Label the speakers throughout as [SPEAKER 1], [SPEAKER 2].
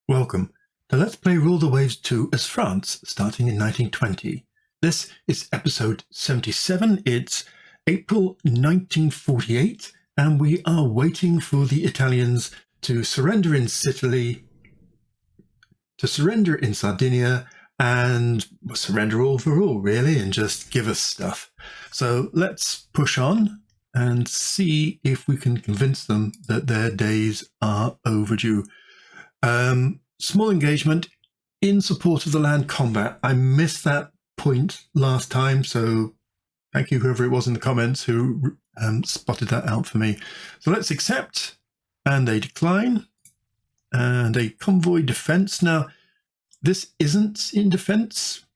[SPEAKER 1] Welcome to Let's Play Rule the Waves 2 as France, starting in 1920. This is episode 77. It's April 1948, and we are waiting for the Italians to surrender in Sicily, to surrender in Sardinia, and surrender overall, really, and just give us stuff. So let's push on and see if we can convince them that their days are overdue. Small engagement in support of the land combat. I missed that point last time, so thank you whoever it was in the comments who spotted that out for me. So let's accept, and they decline, and a convoy defense. Now, this isn't in defense,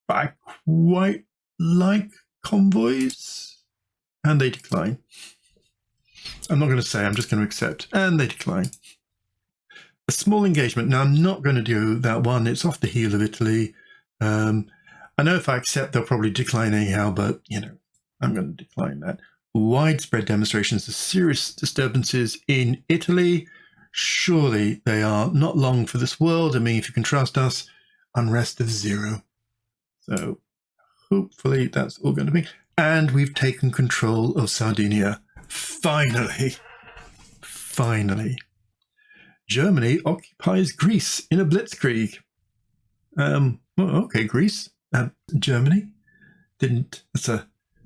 [SPEAKER 1] but I quite like convoys, and they decline. I'm not going to say, I'm just going to accept, and they decline. A small engagement. Now, I'm not going to do that one. It's off the heel of Italy. I know if I accept, they'll probably decline anyhow, but, you know, I'm going to decline that. Widespread demonstrations of serious disturbances in Italy. Surely they are not long for this world. I mean, if you can trust us, unrest of zero. So hopefully that's all going to be. And we've taken control of Sardinia. Finally. Finally. Germany occupies Greece in a blitzkrieg. Well, okay, Greece. Germany didn't. It's a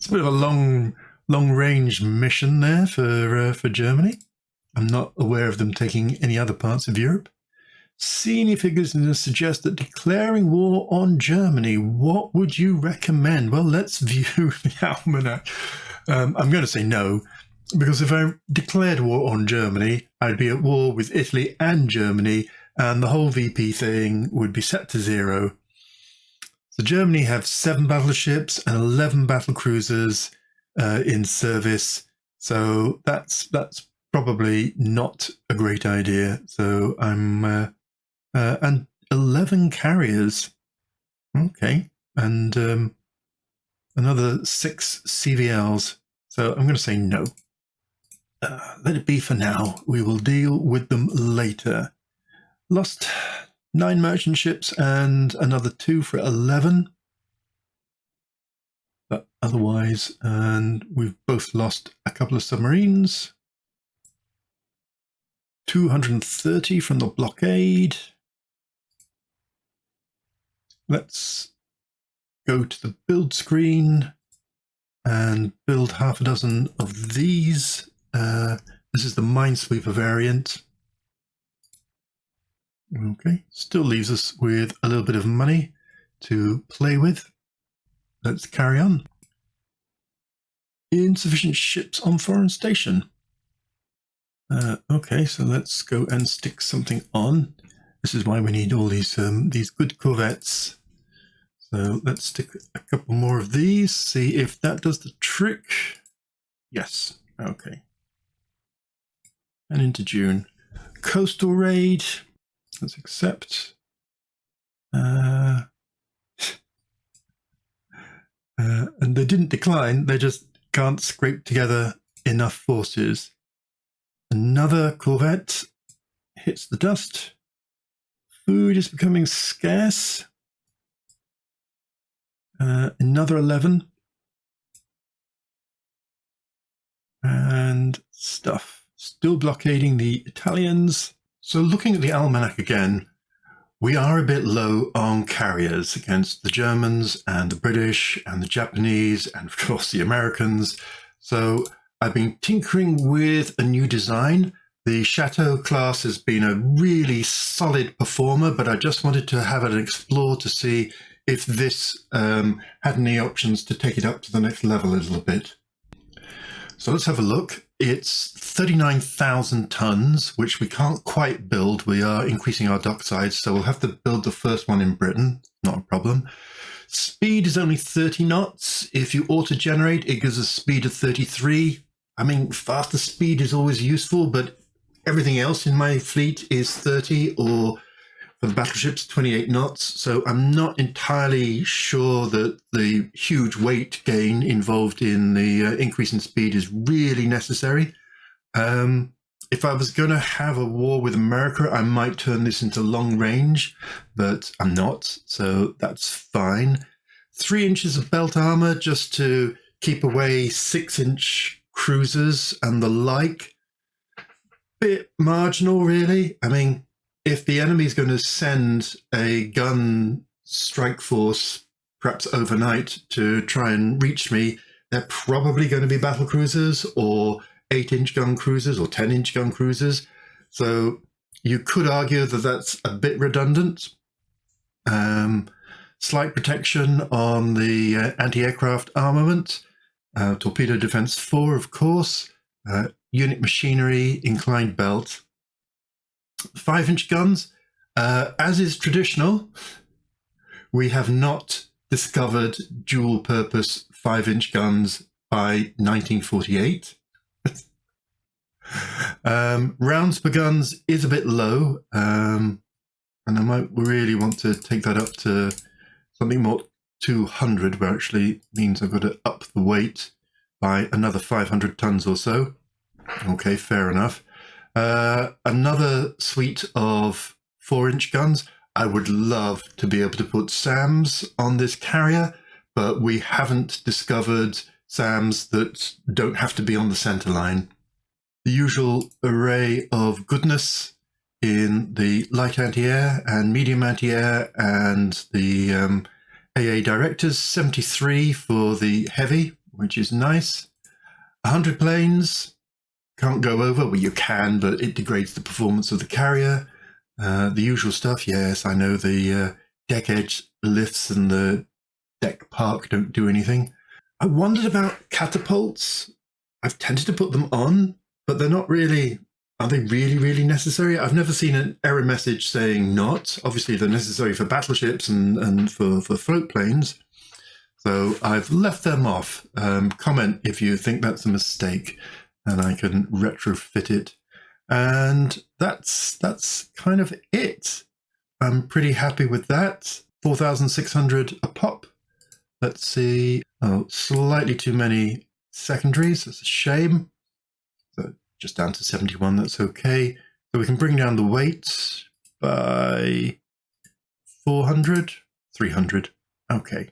[SPEAKER 1] bit of a long range mission there for Germany. I'm not aware of them taking any other parts of Europe. Senior figures suggest that declaring war on Germany. What would you recommend? Well, let's view the almanac. I'm going to say no. Because if I declared war on Germany, I'd be at war with Italy and Germany, and the whole VP thing would be set to zero. So Germany have 7 battleships and 11 battle cruisers in service. So that's probably not a great idea. So I'm and 11 carriers. Okay, and another 6 CVLs. So I'm going to say no. Let it be for now. We will deal with them later. Lost 9 merchant ships and another 2 for 11. But otherwise, and we've both lost a couple of submarines. 230 from the blockade. Let's go to the build screen and build half a dozen of these. This is the Minesweeper variant. Okay, still leaves us with a little bit of money to play with. Let's carry on. Insufficient ships on foreign station. Okay, so let's go and stick something on. This is why we need all these good corvettes. So let's stick a couple more of these, see if that does the trick. Yes, okay. And into June. Coastal raid. Let's accept. And they didn't decline. They just can't scrape together enough forces. Another corvette hits the dust. Food is becoming scarce. Another 11. And stuff. Still blockading the Italians. So looking at the almanac again, we are a bit low on carriers against the Germans and the British and the Japanese and of course the Americans. So I've been tinkering with a new design. The Chateau class has been a really solid performer, but I just wanted to have an explore to see if this had any options to take it up to the next level a little bit. So let's have a look. It's 39,000 tons, which we can't quite build. We are increasing our dock size, so we'll have to build the first one in Britain. Not a problem. Speed is only 30 knots. If you auto-generate, it gives a speed of 33. I mean, faster speed is always useful, but everything else in my fleet is 30, or for the battleships, 28 knots. So I'm not entirely sure that the huge weight gain involved in the increase in speed is really necessary. If I was going to have a war with America, I might turn this into long range, but I'm not, so that's fine. 3 inches of belt armor just to keep away 6-inch cruisers and the like. Bit marginal, really. I mean, if the enemy's going to send a gun strike force, perhaps overnight, to try and reach me, they're probably going to be battle cruisers or 8-inch gun cruisers or 10-inch gun cruisers. So you could argue that that's a bit redundant. Slight protection on the anti-aircraft armament. Torpedo Defense 4, of course. Unit machinery, inclined belt. 5-inch guns. As is traditional, we have not discovered dual-purpose 5-inch guns by 1948. Rounds per guns is a bit low, and I might really want to take that up to something more 200, where actually means I've got to up the weight by another 500 tons or so. Okay, fair enough. Another suite of 4-inch guns. I would love to be able to put SAMs on this carrier, but we haven't discovered SAMs that don't have to be on the center line. The usual array of goodness in the light anti-air and medium anti-air and the AA Directors. 73 for the heavy, which is nice. 100 planes. Can't go over. Well, you can, but it degrades the performance of the carrier. The usual stuff, yes, I know the deck edge lifts and the deck park don't do anything. I wondered about catapults. I've tended to put them on, but they're not really, are they really, really necessary? I've never seen an error message saying not. Obviously, they're necessary for battleships and for float planes. So I've left them off. Comment if you think that's a mistake, and I can retrofit it. And that's kind of it. I'm pretty happy with that. 4,600 a pop. Let's see. Oh, slightly too many secondaries. That's a shame. So just down to 71. That's okay. So we can bring down the weight by 400, 300. Okay.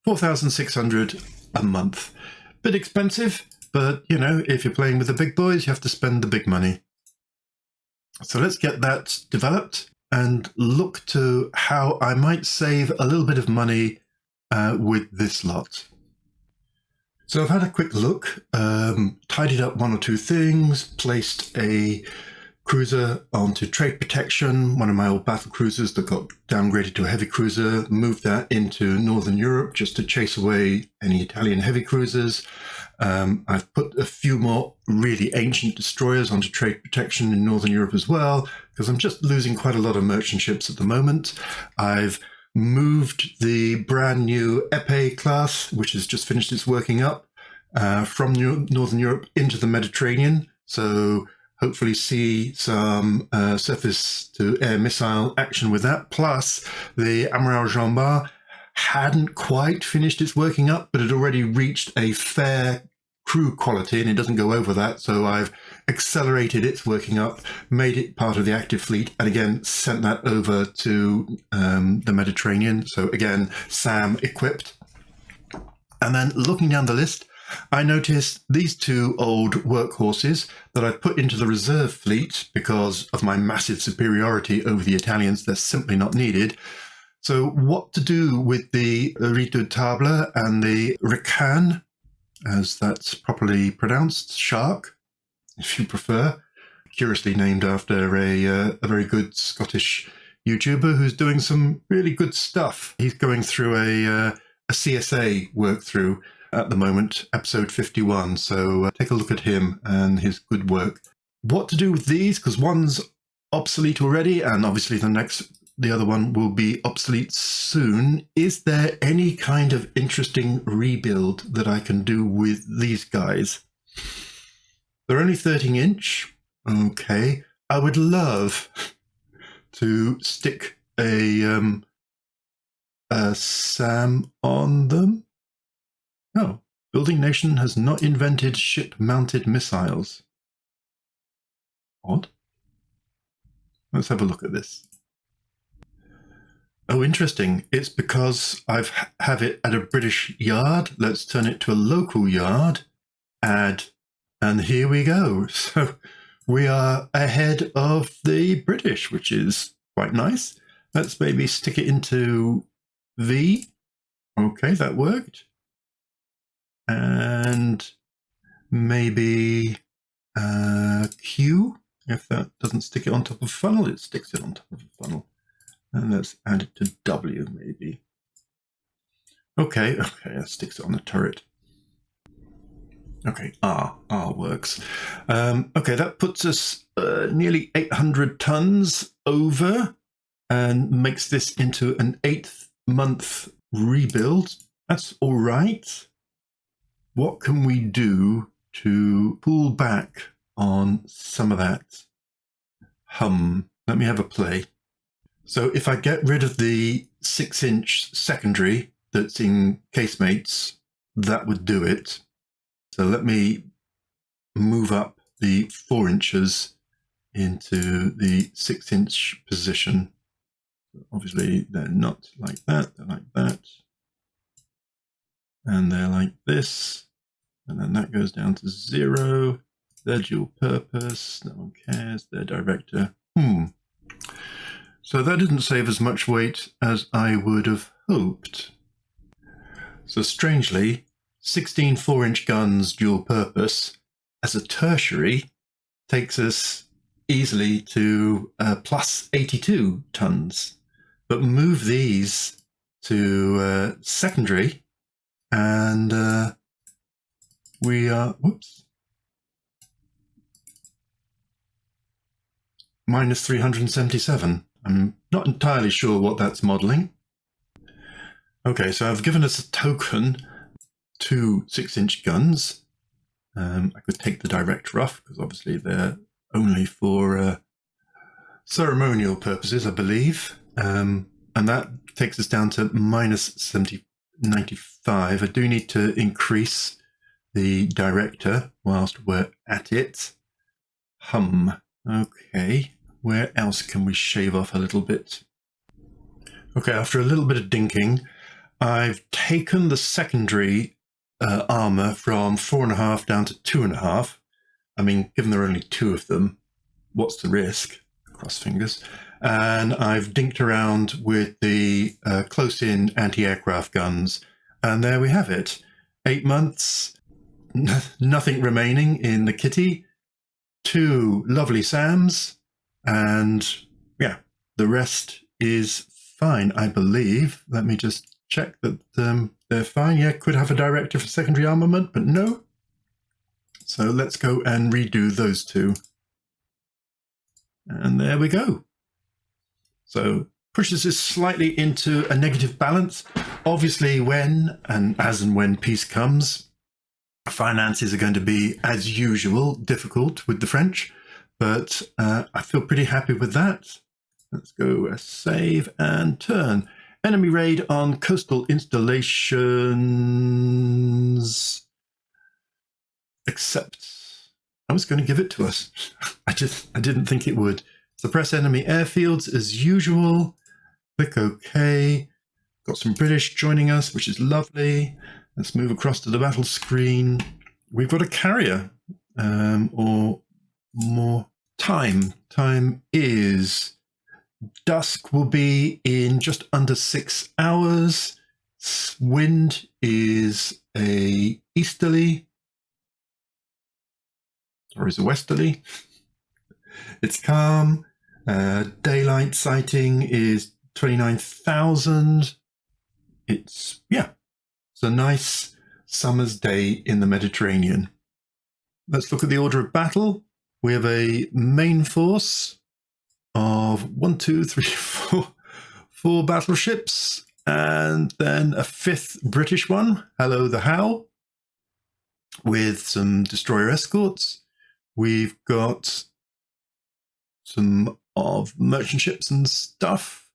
[SPEAKER 1] 4,600 a month. Bit expensive, but you know, if you're playing with the big boys, you have to spend the big money. So let's get that developed and look to how I might save a little bit of money with this lot. So I've had a quick look, tidied up 1 or 2 things, placed a cruiser onto trade protection, one of my old battle cruisers that got downgraded to a heavy cruiser, moved that into Northern Europe just to chase away any Italian heavy cruisers. I've put a few more really ancient destroyers onto trade protection in Northern Europe as well, because I'm just losing quite a lot of merchant ships at the moment. I've moved the brand new Epee class, which has just finished its working up, from Northern Europe into the Mediterranean. So hopefully see some surface-to-air missile action with that. Plus, the Amiral Jean Bart hadn't quite finished its working up, but had already reached a fair crew quality, and it doesn't go over that. So I've accelerated its working up, made it part of the active fleet, and again, sent that over to the Mediterranean. So again, SAM equipped. And then looking down the list, I noticed these 2 old workhorses that I've put into the reserve fleet because of my massive superiority over the Italians. They're simply not needed. So what to do with the Redoutable and the Recan, as that's properly pronounced, shark, if you prefer, curiously named after a very good Scottish YouTuber who's doing some really good stuff. He's going through a CSA work through at the moment, episode 51. So take a look at him and his good work. What to do with these? Because one's obsolete already, and obviously the other one will be obsolete soon. Is there any kind of interesting rebuild that I can do with these guys? They're only 13-inch. Okay. I would love to stick a SAM on them. Oh, Building Nation has not invented ship-mounted missiles. Odd. Let's have a look at this. Oh, interesting. It's because have it at a British yard. Let's turn it to a local yard. Add, and here we go. So we are ahead of the British, which is quite nice. Let's maybe stick it into V. Okay, that worked. And maybe Q. If that doesn't stick it on top of a funnel, it sticks it on top of a funnel. And let's add it to W, maybe. Okay, that sticks it on the turret. Okay, R works. Okay, that puts us nearly 800 tons over and makes this into an 8th-month rebuild. That's all right. What can we do to pull back on some of that hum? Let me have a play. So if I get rid of the 6-inch secondary that's in casemates, that would do it. So let me move up the 4 inches into the 6-inch position. Obviously, they're not like that, they're like that. And they're like this. And then that goes down to 0. They're dual purpose, no one cares, they're director. So that didn't save as much weight as I would have hoped. So strangely, 16 4-inch guns dual purpose as a tertiary takes us easily to plus 82 tons. But move these to secondary and we are, minus 377. I'm not entirely sure what that's modeling. Okay, so I've given us a token, 2 6-inch guns. I could take the direct rough, because obviously they're only for ceremonial purposes, I believe. And that takes us down to minus 95. I do need to increase the director whilst we're at it. Okay, where else can we shave off a little bit? Okay, after a little bit of dinking, I've taken the secondary armor from 4.5 down to 2.5. I mean, given there are only 2 of them, what's the risk? Cross fingers. And I've dinked around with the close-in anti-aircraft guns, and there we have it. 8 months, nothing remaining in the kitty, 2 lovely SAMs, and yeah, the rest is fine, I believe. Let me just check that they're fine. Yeah, could have a directive for secondary armament, but no. So let's go and redo those 2. And there we go. So pushes us slightly into a negative balance. Obviously, as and when peace comes, finances are going to be, as usual, difficult with the French, but I feel pretty happy with that. Let's go save and turn. Enemy raid on coastal installations. Except I was going to give it to us. I didn't think it would. Suppress enemy airfields as usual. Click OK. Got some British joining us, which is lovely. Let's move across to the battle screen. We've got a carrier, or more time. Time is dusk will be in just under 6 hours. Wind is a easterly, or is a westerly. It's calm. Daylight sighting is 29,000. It's a nice summer's day in the Mediterranean. Let's look at the order of battle. We have a main force of 4 battleships, and then a 5th British one, Hello the How, with some destroyer escorts. We've got some of merchant ships and stuff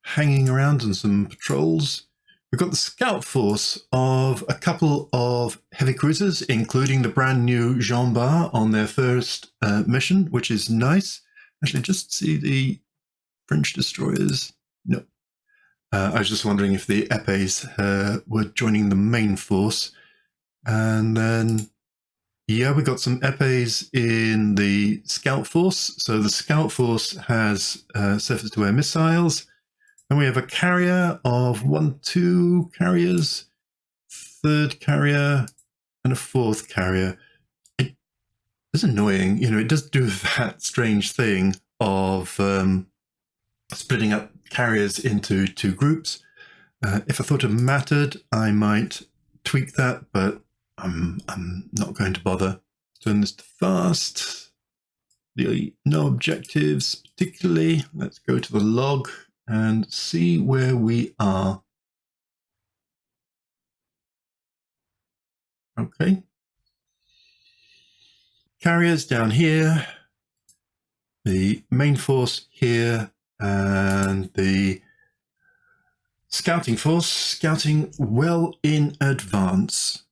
[SPEAKER 1] hanging around and some patrols. We've got the scout force of a couple of heavy cruisers, including the brand new Jean Bart on their first mission, which is nice. Actually, just see the French destroyers. No. I was just wondering if the épées were joining the main force. And then, yeah, we got some épées in the scout force. So the scout force has surface-to-air missiles. And we have a carrier of 2 carriers, 3rd carrier, and a 4th carrier. It's annoying, you know, it does do that strange thing of splitting up carriers into 2 groups. If I thought it mattered, I might tweak that, but I'm not going to bother. Turn this to fast. No objectives particularly. Let's go to the log and see where we are. Okay. Carriers down here, the main force here, and the scouting force scouting well in advance.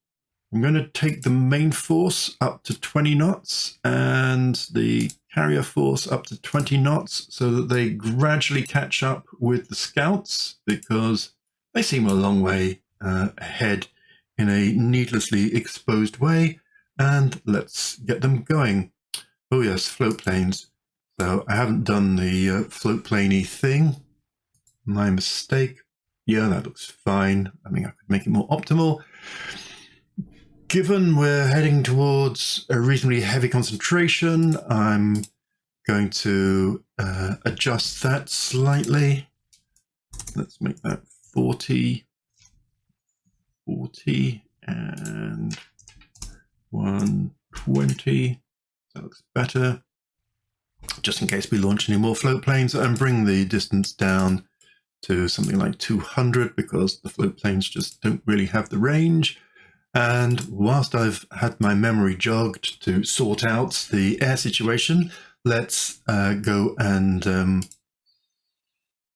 [SPEAKER 1] I'm going to take the main force up to 20 knots and the carrier force up to 20 knots so that they gradually catch up with the scouts, because they seem a long way ahead in a needlessly exposed way. And let's get them going. Oh yes, float planes. So I haven't done the float planey thing. My mistake. Yeah, that looks fine. I mean, I could make it more optimal. Given we're heading towards a reasonably heavy concentration, I'm going to adjust that slightly. Let's make that 40, 40, and 120. That looks better. Just in case we launch any more float planes, and bring the distance down to something like 200, because the float planes just don't really have the range. And whilst I've had my memory jogged to sort out the air situation, let's go and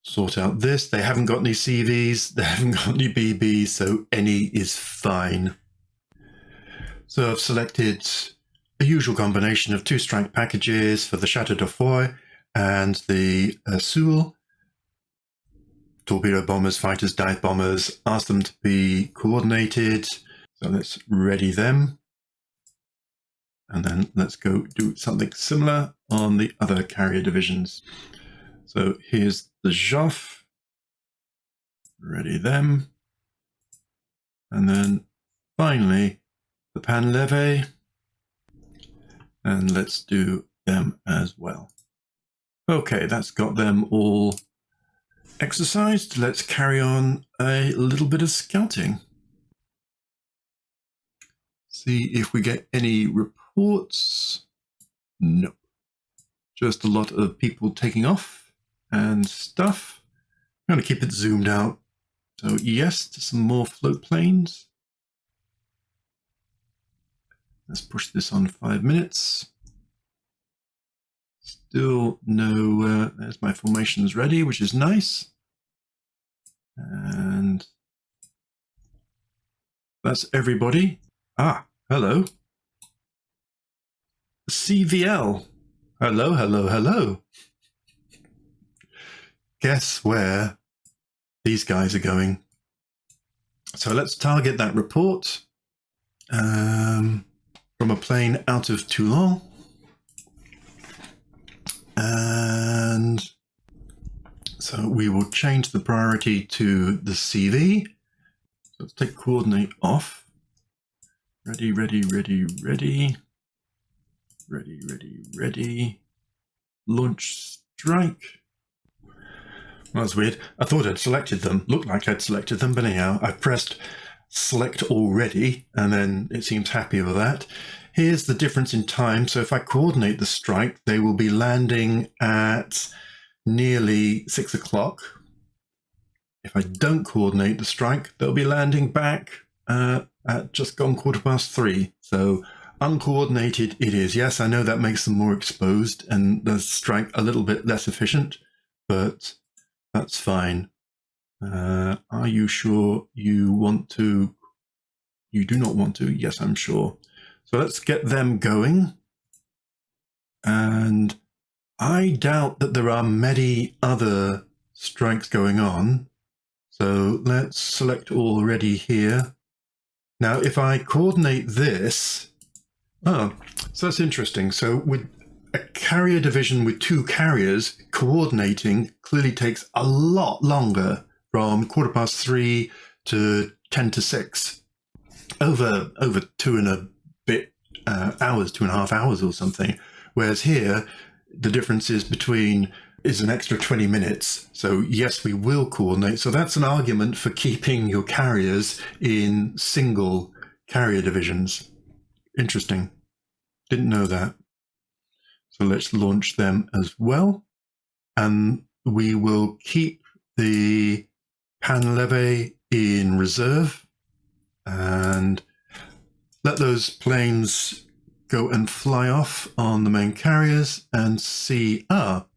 [SPEAKER 1] sort out this. They haven't got any CVs, they haven't got any BBs, so any is fine. So I've selected a usual combination of 2 strike packages for the Chateau de Foy and the Soule. Torpedo bombers, fighters, dive bombers, ask them to be coordinated. So let's ready them. And then let's go do something similar on the other carrier divisions. So here's the Joffre. Ready them. And then finally the Panleve. And let's do them as well. Okay, that's got them all exercised. Let's carry on a little bit of scouting. See if we get any reports. Nope. Just a lot of people taking off and stuff. I'm going to keep it zoomed out. So yes, to some more float planes. Let's push this on 5 minutes. Still no, there's my formations ready, which is nice. And that's everybody. Ah, hello. CVL. Hello, hello, hello. Guess where these guys are going? So let's target that report from a plane out of Toulon. And so we will change the priority to the CV. So let's take coordinate off. Ready, ready, ready, ready. Ready, ready, ready. Launch strike. Well, that's weird. I thought I'd selected them. Looked like I'd selected them, but anyhow, I've pressed select already, and then it seems happy with that. Here's the difference in time. So if I coordinate the strike, they will be landing at nearly 6 o'clock. If I don't coordinate the strike, they'll be landing back at just gone 3:15. So uncoordinated it is. Yes, I know that makes them more exposed and the strike a little bit less efficient, but that's fine. Are you sure you want to? You do not want to? Yes, I'm sure. So let's get them going. And I doubt that there are many other strikes going on. So let's select already here. Now, if I coordinate this, so that's interesting. So with a carrier division with 2 carriers, coordinating clearly takes a lot longer, from 3:15 to 10 to 6, over 2 and a bit hours, 2.5 hours or something. Whereas here, the difference is an extra 20 minutes. So yes, we will coordinate. So that's an argument for keeping your carriers in single carrier divisions. Interesting. Didn't know that. So let's launch them as well. And we will keep the Panleve in reserve and let those planes go and fly off on the main carriers and see, well,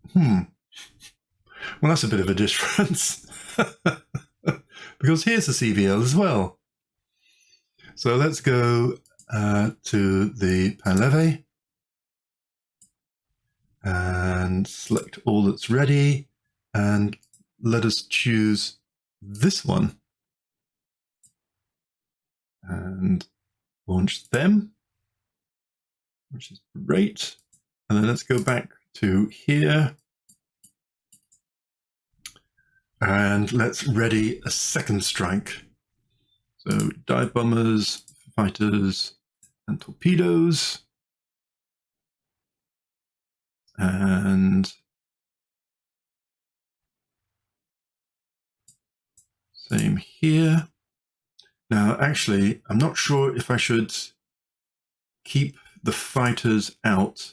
[SPEAKER 1] that's a bit of a difference. Because here's the CVL as well. So let's go to the Panleve and select all that's ready, and let us choose this one and launch them, which is great. And then let's go back to here and let's ready a second strike. So dive bombers, fighters, and torpedoes. And same here. Now, actually, I'm not sure if I should keep the fighters out.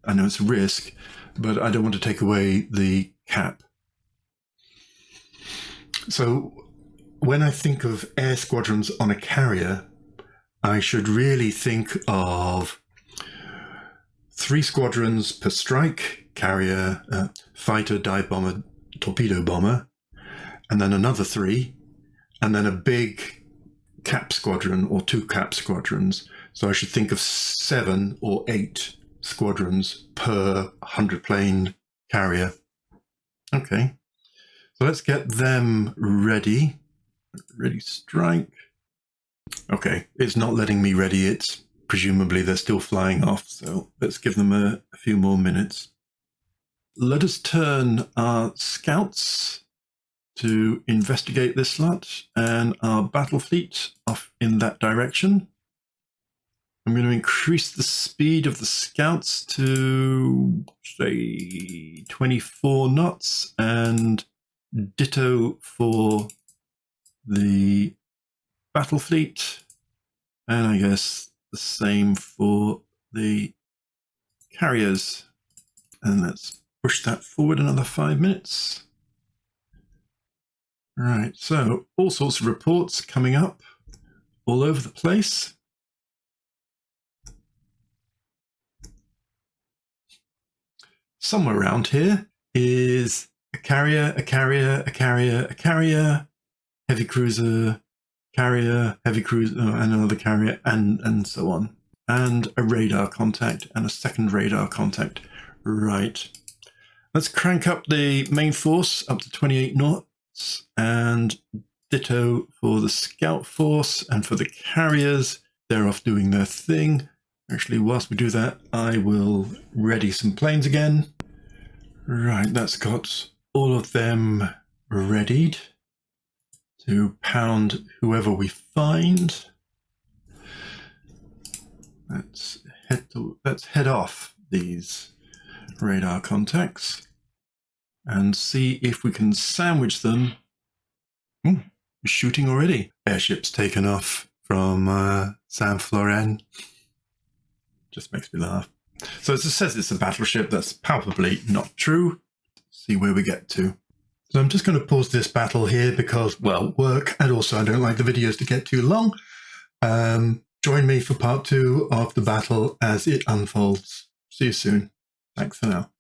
[SPEAKER 1] I know it's a risk, but I don't want to take away the cap. So when I think of air squadrons on a carrier, I should really think of 3 squadrons per strike, carrier, fighter, dive bomber, torpedo bomber, and then another 3, and then a big cap squadron or 2 cap squadrons. So I should think of 7 or 8 squadrons per 100 plane carrier. Okay, so let's get them ready. Ready strike. Okay, it's not letting me ready it. Presumably they're still flying off, so let's give them a few more minutes. Let us turn our scouts to investigate this slot and our battle fleet off in that direction. I'm going to increase the speed of the scouts to, say, 24 knots, and ditto for the battle fleet, and I guess the same for the carriers. And let's push that forward another 5 minutes. Right, so all sorts of reports coming up all over the place. Somewhere around here is a carrier, a carrier, a carrier, a carrier, heavy cruiser, carrier, heavy cruiser, and another carrier, and so on. And a radar contact and a second radar contact. Right. Let's crank up the main force up to 28 knots, and ditto for the scout force, and for the carriers, they're off doing their thing. Actually, whilst we do that, I will ready some planes again. Right, that's got all of them readied to pound whoever we find. Let's head off these radar contacts and see if we can sandwich them. Ooh, shooting already. Airships taken off from San Florin. Just makes me laugh. So as it says it's a battleship, that's palpably not true. Let's see where we get to. So I'm just going to pause this battle here because, well, work, and also I don't like the videos to get too long. Join me for part 2 of the battle as it unfolds. See you soon. Thanks for now.